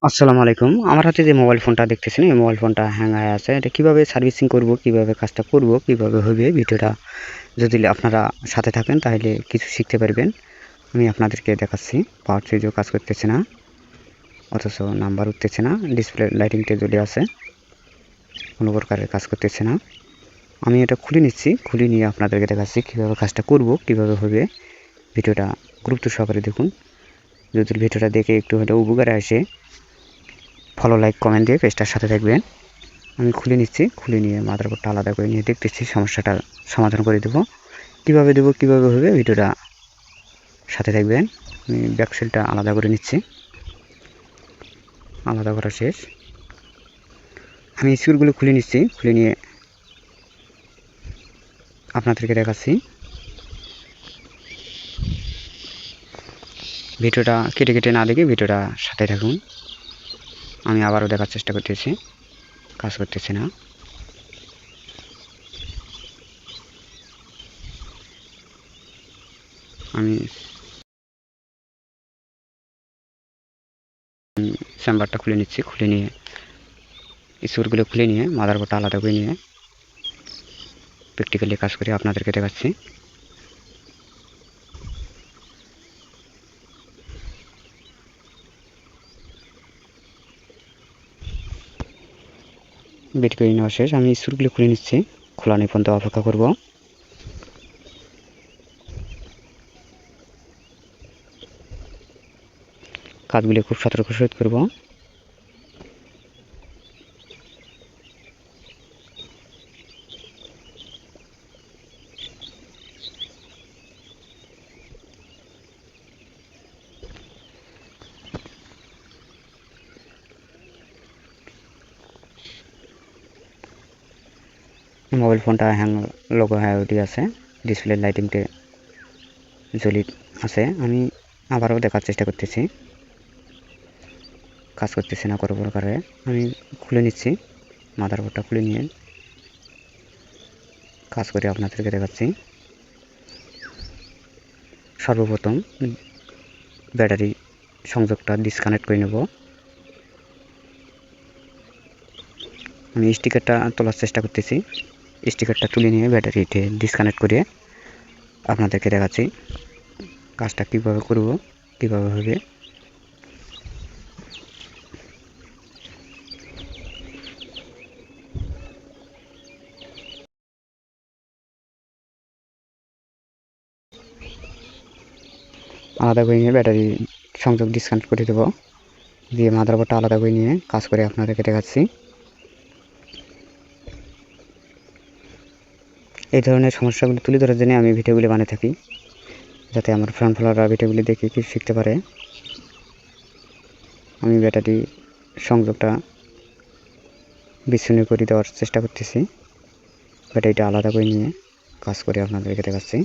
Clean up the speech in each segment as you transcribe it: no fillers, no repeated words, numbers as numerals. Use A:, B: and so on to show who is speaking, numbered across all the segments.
A: আসসালামু আলাইকুম। আমার হাতে যে মোবাইল ফোনটা দেখতেছেন, এই মোবাইল ফোনটা হ্যাং হয়ে আছে। এটা কিভাবে সার্ভিসিং করব, কিভাবে কাজটা করব, কিভাবে হবে, ভিডিওটা যদি আপনারা সাথে থাকেন তাহলে কিছু শিখতে পারবেন। আমি আপনাদেরকে দেখাচ্ছি। পাওয়ার সুইচও কাজ করতেছে না, অথচ নাম্বার উঠতেছে না, ডিসপ্লে লাইটিংটা জ্বলে আছে, কোনো প্রকারের কাজ করতেছে না। আমি এটা খুলে নিচ্ছি, খুলে নিয়ে আপনাদেরকে দেখাচ্ছি কীভাবে কাজটা করব, কিভাবে হবে। ভিডিওটা গুরুত্ব সহকারে দেখুন। যদি ভিডিওটা দেখে একটু হলেও উপকারে আসে, ফলো, লাইক, কমেন্ট দিয়ে পেজটার সাথে থাকবেন। আমি খুলে নিচ্ছি, খুলে নিয়ে মাদারবোর্ডটা আলাদা করে নিয়ে দেখতেছি সমস্যাটা সমাধান করে দেবো। কীভাবে হবে, ভিডিওটা সাথে থাকবেন। আমি ব্যাকসেলটা আলাদা করে নিচ্ছি, আলাদা করা শেষ। আমি স্ক্রুগুলো খুলে নিচ্ছি, খুলে নিয়ে আপনাদেরকে দেখাচ্ছি। ভিডিওটা কেটে কেটে না দেখে ভিডিওটা সাথে থাকুন। আমি আবারও দেখার চেষ্টা করতেছি, কাজ করতেছে না। আমি চেম্বারটা খুলে নিচ্ছি, খুলে নিয়ে স্ক্রুগুলো খুলে নিয়ে মাদারবোর্ডটা আলাদা করে নিয়ে প্র্যাকটিক্যালি কাজ করে আপনাদেরকে দেখাচ্ছি। বেট করে নেওয়া শেষ। আমি স্ক্রুগুলো খুলে নিচ্ছি, খোলা নেই পর্যন্ত অপেক্ষা করব। কাজগুলি খুব সতর্ক সহিত করব। মোবাইল ফোনটা হ্যাং লগো হয়ে উঠে আছে, ডিসপ্লে লাইটিংতে জ্বলি আছে। আমি আবারও দেখার চেষ্টা করতেছি, কাজ করতেছে না কোনো প্রকারে। আমি খুলে নিচ্ছি, মাদারবোর্ডটা খুলে নিয়ে কাজ করে আপনাদেরকে দেখাচ্ছি। সর্বপ্রথম ব্যাটারি সংযোগটা ডিসকানেক্ট করে নেব। আমি স্টিকারটা তোলার চেষ্টা করতেছি, স্টিকারটা তুলে নিয়ে ব্যাটারিতে ডিসকানেক্ট করে আপনাদেরকে দেখাচ্ছি কাজটা কীভাবে করব, কীভাবে হবে। আলাদা করে নিয়ে ব্যাটারি সংযোগ ডিসকানেক্ট করে দেবো, দিয়ে মাদারবোর্ডটা আলাদা করে নিয়ে কাজ করে আপনাদেরকে দেখাচ্ছি। এই ধরনের সমস্যাগুলি তুলে ধরার জন্য আমি ভিডিওগুলি বানিয়ে থাকি, যাতে আমার ফ্রেন্ড ফলোয়াররা ভিডিওগুলি দেখে কিছু শিখতে পারে। আমি ব্যাটারি সংযোগটা বিচ্ছিন্ন করে দেওয়ার চেষ্টা করতেছি, ব্যাটারিটা আলাদা করে নিয়ে কাজ করে আপনাদেরকে দেখাচ্ছি।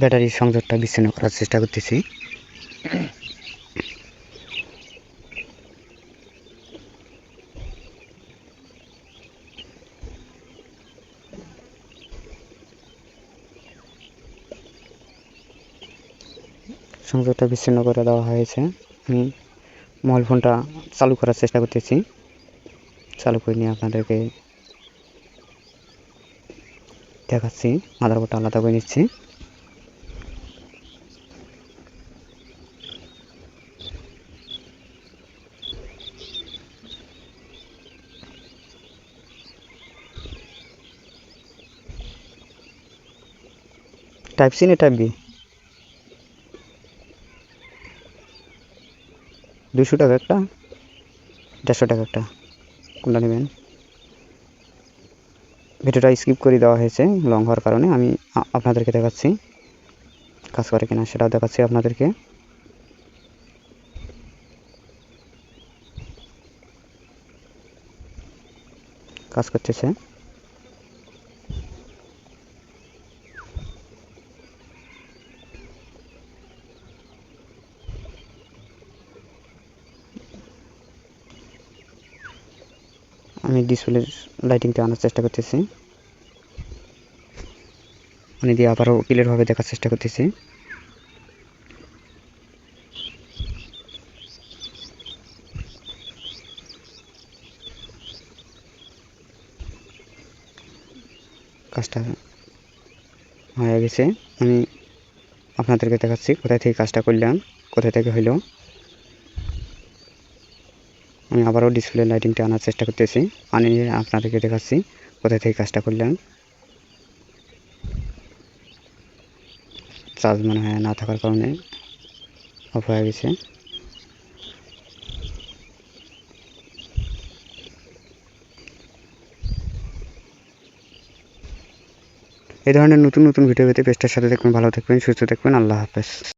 A: ব্যাটারির সংযোগটা বিচ্ছিন্ন করার চেষ্টা করতেছি। সংযোগটা বিচ্ছিন্ন করে দেওয়া হয়েছে। আমি মোবাইল ফোনটা চালু করার চেষ্টা করতেছি, চালু করে নিয়ে আপনাদেরকে দেখাচ্ছি। মাদারবোর্ডটা আলাদা করে নিচ্ছি। টাইপ সি না টাইপ বি? 200 টাকা একটা, 150 টাকা একটা, কোনটা নেবেন? ভিডিওটা স্কিপ করে দেওয়া হয়েছে লং হওয়ার কারণে। আমি আপনাদেরকে দেখাচ্ছি কাজ করে কিনা, সেটাও দেখাচ্ছি আপনাদেরকে। কাজ করতেছে। আমি ডিসপ্লের লাইটিংটা আনার চেষ্টা করতেছি, মানে দিয়ে আবারও ক্লিয়ারভাবে দেখার চেষ্টা করতেছি। কাজটা হয়ে গেছে, আমি আপনাদেরকে দেখাচ্ছি কোথায় থেকে কাজটা করলাম, কোথায় থেকে হইলো। আমি আবারও ডিসপ্লে লাইটিংটা আনার চেষ্টা করতেছি, আনিয়ে আপনাদেরকে দেখাচ্ছি কোথায় থেকে কাজটা করলাম। চার্জ মনে হয় না থাকার কারণে অফ হয়ে গেছে। এই ধরনের নতুন নতুন ভিডিও পেতে পেজটার সাথে থাকবেন, ভালো থাকবেন, সুস্থ থাকবেন। আল্লাহ হাফেজ।